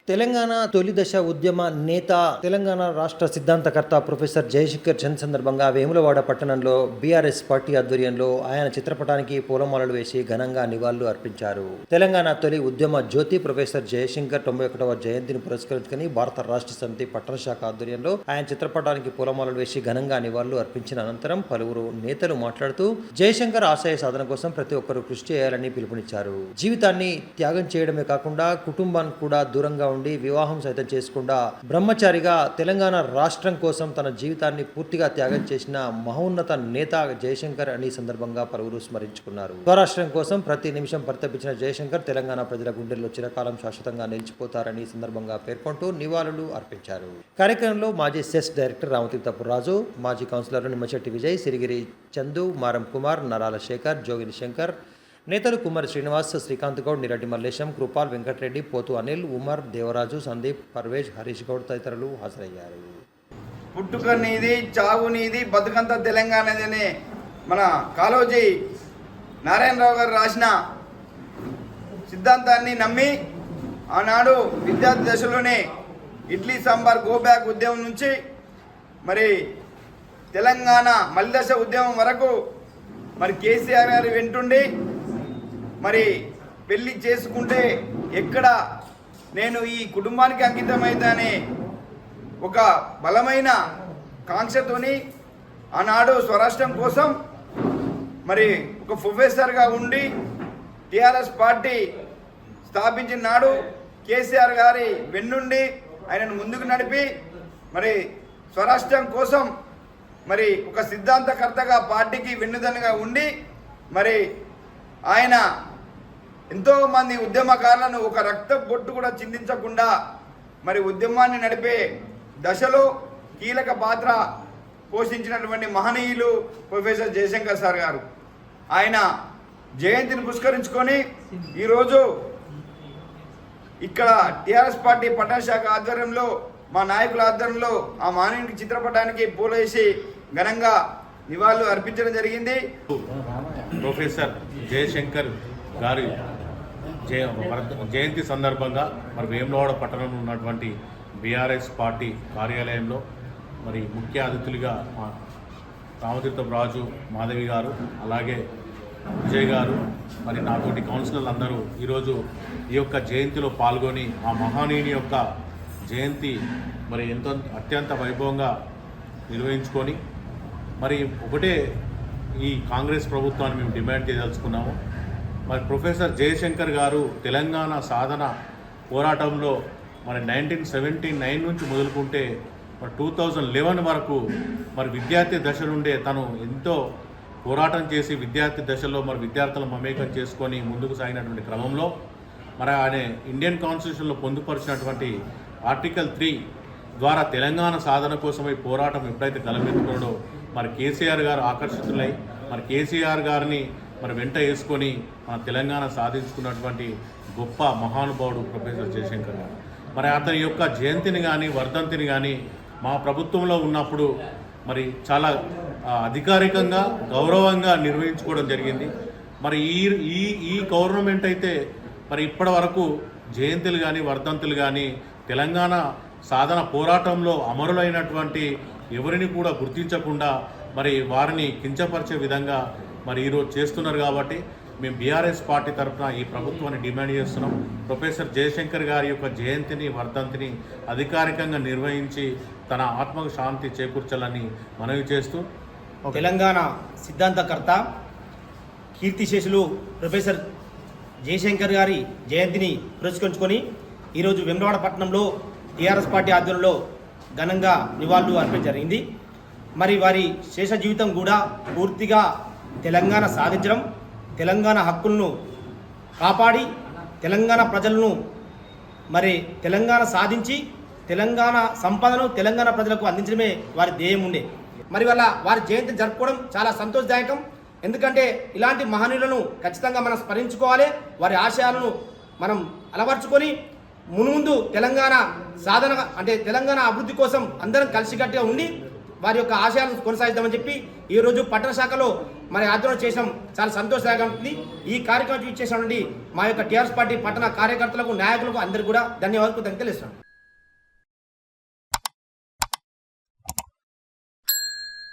తెలంగాణ తొలి దశ ఉద్యమ నేత తెలంగాణ రాష్ట్ర సిద్ధాంతకర్త ప్రొఫెసర్ జయశంకర్ చంద్ సందర్భంగా వేములవాడ పట్టణంలో బీఆర్ఎస్ పార్టీ ఆధ్వర్యంలో ఆయన చిత్రపటానికి పూలమాలలు వేసి ఘనంగా నివాళులు అర్పించారు. తెలంగాణ తొలి ఉద్యమ జ్యోతి ప్రొఫెసర్ జయశంకర్ 91వ జయంతిని పురస్కరించుకుని భారత రాష్ట్ర సమితి పట్టణ శాఖ ఆధ్వర్యంలో ఆయన చిత్రపటానికి పూలమాలలు వేసి ఘనంగా నివాళులు అర్పించిన అనంతరం పలువురు నేతలు మాట్లాడుతూ జయశంకర్ ఆశయ సాధన కోసం ప్రతి ఒక్కరూ కృషి చేయాలని పిలుపునిచ్చారు. జీవితాన్ని త్యాగం చేయడమే కాకుండా కుటుంబానికి కూడా దూరంగా ఉండి వివాహం సైతం చేసుకుండా బ్రహ్మచారిగా తెలంగాణ రాష్ట్రం కోసం తన జీవితాన్ని పూర్తిగా త్యాగం చేసిన మహోన్నత నేత జయశంకర్ అని సందర్భంగా పలువురు స్మరించుకున్నారు. స్వరాష్ట్రం కోసం ప్రతి నిమిషం పరితపించిన జయశంకర్ తెలంగాణ ప్రజల గుండెల్లో చిరకాలం శాశ్వతంగా నిలిచిపోతారని సందర్భంగా పేర్కొంటూ నివాళులు అర్పించారు. కార్యక్రమంలో మాజీ సెస్ డైరెక్టర్ రామతీర్థపు రాజు, మాజీ కౌన్సిలర్లు నిమ్మచెట్టి విజయ్, సిరిగిరి చందు, మారం కుమార్, నరాల శేఖర్, జోగిని శంకర్, నేతలు కుమార్ శ్రీనివాస్, శ్రీకాంత్ గౌడ్, నిరటి మల్లేశం, కృపాల్, వెంకటరెడ్డి, పోతు అనిల్, ఉమర్, దేవరాజు, సందీప్, పర్వేజ్, హరీష్ గౌడ్ తదితరులు హాజరయ్యారు. పుట్టుక నీది, చావు నీది, బతుకంతా తెలంగాణదనే మన కాళోజీ నారాయణరావు గారు రాసిన సిద్ధాంతాన్ని నమ్మి ఆనాడు విద్యార్థి దశలోనే ఇడ్లీ సాంబార్ గో బ్యాక్ ఉద్యమం నుంచి మరి తెలంగాణ మలిదశ ఉద్యమం వరకు మరి కేసీఆర్ గారి వెంటుండి మరి పెళ్లి చేసుకుంటే ఎక్కడ నేను ఈ కుటుంబానికి అంకితమైందనే ఒక బలమైన కాంక్షతోని ఆనాడు స్వరాష్ట్రం కోసం మరి ఒక ప్రొఫెసర్గా ఉండి టీఆర్ఎస్ పార్టీ స్థాపించిన నాడు కేసీఆర్ గారి వెన్నుండి ఆయనను ముందుకు నడిపి మరి స్వరాష్ట్రం కోసం మరి ఒక సిద్ధాంతకర్తగా పార్టీకి వెన్నుదన్నుగా ఉండి మరి ఆయన ఎంతోమంది ఉద్యమకారులను ఒక రక్త బొట్టు కూడా చిందించకుండా మరి ఉద్యమాన్ని నడిపే దశలో కీలక పాత్ర పోషించినటువంటి మహనీయులు ప్రొఫెసర్ జయశంకర్ సార్ గారు. ఆయన జయంతిని పురస్కరించుకొని ఈరోజు ఇక్కడ టీఆర్ఎస్ పార్టీ పట్టణ శాఖ ఆధ్వర్యంలో మా నాయకుల ఆధ్వర్యంలో ఆ మహనీయునికి చిత్రపటానికి పూలేసి ఘనంగా నివాళులు అర్పించడం జరిగింది. ప్రొఫెసర్ జయశంకర్ గారి జయంతి సందర్భంగా మరి వేములవాడ పట్టణంలో ఉన్నటువంటి బీఆర్ఎస్ పార్టీ కార్యాలయంలో మరి ముఖ్య అతిథులుగా రామతీర్థపు రాజు, మాధవి గారు, అలాగే విజయ్ గారు, మరి నాతోటి కౌన్సిలర్లు అందరూ ఈరోజు ఈ యొక్క జయంతిలో పాల్గొని ఆ మహానీయుని యొక్క జయంతి మరి ఎంతో అత్యంత వైభవంగా నిర్వహించుకొని మరి ఒకటే ఈ కాంగ్రెస్ ప్రభుత్వాన్ని మేము డిమాండ్ చేయదలుచుకున్నాము. మరి ప్రొఫెసర్ జయశంకర్ గారు తెలంగాణ సాధన పోరాటంలో మరి 1979 నుంచి మొదలుకుంటే మరి 2011 వరకు మరి విద్యార్థి దశ నుండే తను ఎంతో పోరాటం చేసి విద్యార్థి దశలో మరి విద్యార్థులను మమేకం చేసుకొని ముందుకు సాగినటువంటి క్రమంలో మరి ఆయన ఇండియన్ కాన్స్టిట్యూషన్లో పొందుపరిచినటువంటి ఆర్టికల్ 3 ద్వారా తెలంగాణ సాధన కోసమై పోరాటం ఎప్పుడైతే గలమెత్తుకున్నాడో మరి కేసీఆర్ గారు ఆకర్షితులై మరి కేసీఆర్ గారిని మరి వెంట వేసుకొని మన తెలంగాణ సాధించుకున్నటువంటి గొప్ప మహానుభావుడు ప్రొఫెసర్ జయశంకర్ గారు. మరి అతని యొక్క జయంతిని కానీ వర్ధంతిని కానీ మా ప్రభుత్వంలో ఉన్నప్పుడు మరి చాలా అధికారికంగా గౌరవంగా నిర్వహించుకోవడం జరిగింది. మరి ఈ గవర్నమెంట్ అయితే మరి ఇప్పటి వరకు జయంతులు కానీ వర్ధంతులు కానీ తెలంగాణ సాధన పోరాటంలో అమరులైనటువంటి ఎవరిని కూడా గుర్తించకుండా మరి వారిని కించపరిచే విధంగా మరి ఈరోజు చేస్తున్నారు. కాబట్టి మేము బీఆర్ఎస్ పార్టీ తరఫున ఈ ప్రభుత్వాన్ని డిమాండ్ చేస్తున్నాం. ప్రొఫెసర్ జయశంకర్ గారి యొక్క జయంతిని వర్ధంతిని అధికారికంగా నిర్వహించి తన ఆత్మకు శాంతి చేకూర్చాలని మనవి చేస్తూ తెలంగాణ సిద్ధాంతకర్త కీర్తిశేషులు ప్రొఫెసర్ జయశంకర్ గారి జయంతిని పురస్కరించుకొని ఈరోజు వేములవాడ పట్టణంలో టీఆర్ఎస్ పార్టీ ఆధ్వర్యంలో ఘనంగా నివాళులు అర్పించడం జరిగింది. మరి వారి శేష జీవితం కూడా పూర్తిగా తెలంగాణ సాధించడం, తెలంగాణ హక్కులను కాపాడి తెలంగాణ ప్రజలను మరి తెలంగాణ సాధించి తెలంగాణ సంపదను తెలంగాణ ప్రజలకు అందించడమే వారి ధ్యేయం ఉండే. మరి వారి జయంతి జరుపుకోవడం చాలా సంతోషదాయకం. ఎందుకంటే ఇలాంటి మహనీయులను ఖచ్చితంగా మనం స్మరించుకోవాలి. వారి ఆశయాలను మనం అలవర్చుకొని మున్ముందు తెలంగాణ సాధన అంటే తెలంగాణ అభివృద్ధి కోసం అందరం కలిసికట్టుగా ఉండి వారి యొక్క ఆశయాలను కొనసాగిద్దామని చెప్పి ఈరోజు పట్టణ శాఖలో మరి ఆధ్వర్యం చేసాం. చాలా సంతోషదాయకంగా ఉంది. ఈ కార్యక్రమం ఇచ్చేసినటువంటి మా యొక్క టీఆర్ఎస్ పార్టీ పట్టణ కార్యకర్తలకు, నాయకులకు అందరికీ కూడా ధన్యవాదాలు తెలుస్తున్నాం.